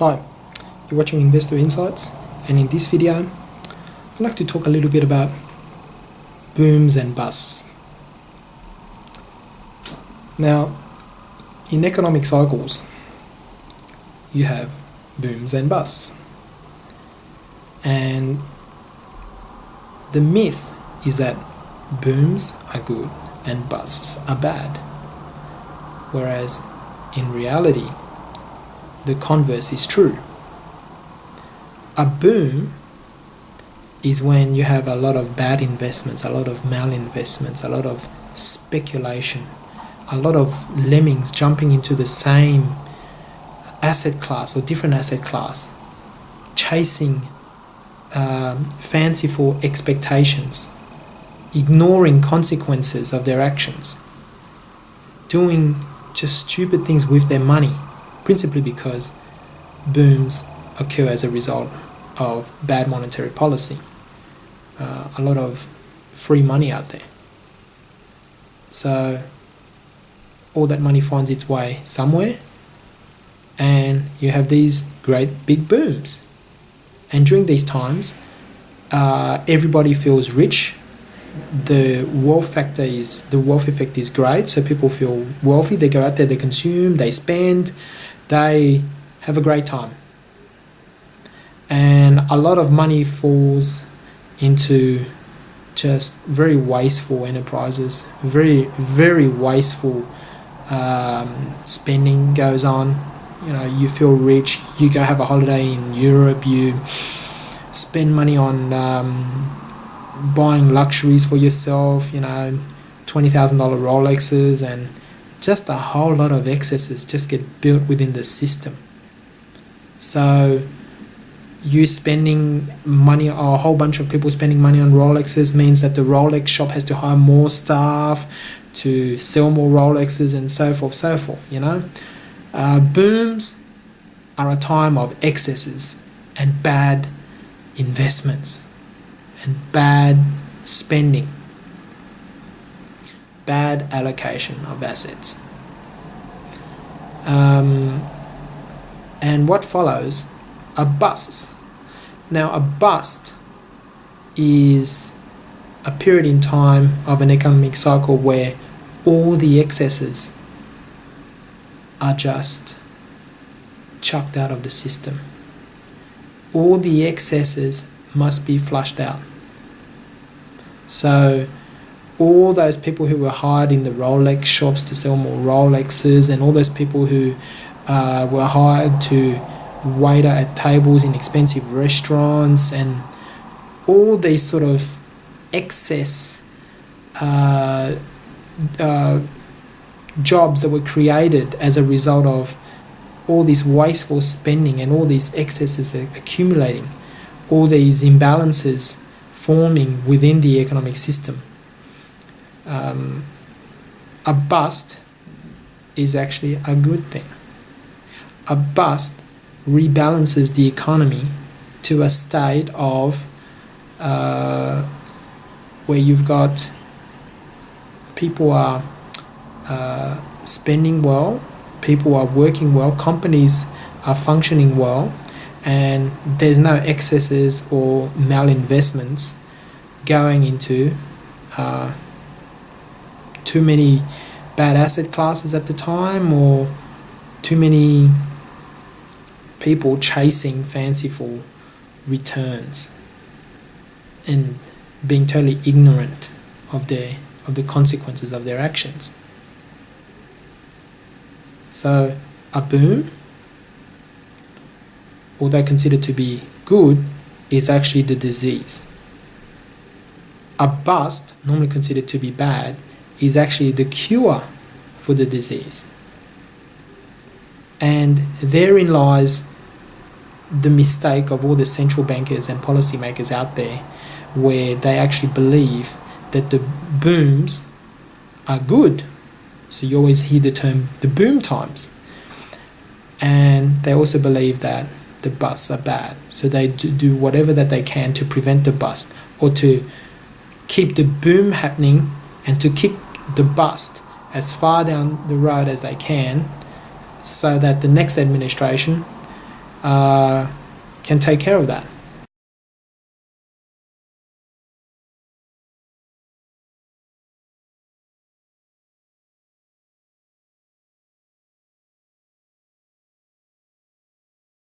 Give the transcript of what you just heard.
Hi, you're watching Investor Insights, and in this video I'd like to talk a little bit about booms and busts. Now, in economic cycles you have booms and busts, and the myth is that booms are good and busts are bad, whereas in reality the converse is true. A boom is when you have a lot of bad investments, a lot of malinvestments, a lot of speculation, a lot of lemmings jumping into the same asset class or different asset class, chasing fanciful expectations, ignoring consequences of their actions, doing just stupid things with their money, principally because booms occur as a result of bad monetary policy. A lot of free money out there. So all that money finds its way somewhere, and you have these great big booms. And during these times, everybody feels rich. The wealth effect is great, so people feel wealthy. They go out there, they consume, they spend, they have a great time, and a lot of money falls into just very wasteful enterprises. Very wasteful spending goes on. You know, you feel rich, you go have a holiday in Europe, you spend money on buying luxuries for yourself, you know, $20,000 Rolexes, and just a whole lot of excesses just get built within the system. So you spending money, or a whole bunch of people spending money on Rolexes, means that the Rolex shop has to hire more staff to sell more Rolexes, and so forth, you know. Booms are a time of excesses and bad investments and bad spending, bad allocation of assets. And what follows are busts. Now, a bust is a period in time of an economic cycle where all the excesses are just chucked out of the system. All the excesses must be flushed out. So all those people who were hired in the Rolex shops to sell more Rolexes, and all those people who were hired to waiter at tables in expensive restaurants, and all these sort of excess jobs that were created as a result of all this wasteful spending and all these excesses accumulating, all these imbalances forming within the economic system. A bust is actually a good thing. A bust rebalances the economy to a state of where you've got people are spending well, people are working well, companies are functioning well, and there's no excesses or malinvestments going into too many bad asset classes at the time, or too many people chasing fanciful returns and being totally ignorant of the consequences of their actions. So a boom, although considered to be good, is actually the disease. A bust, normally considered to be bad, is actually the cure for the disease. And therein lies the mistake of all the central bankers and policymakers out there, where they actually believe that the booms are good. So you always hear the term the boom times. And they also believe that the busts are bad. So they do whatever that they can to prevent the bust, or to keep the boom happening and to kick the bust as far down the road as they can, so that the next administration can take care of that.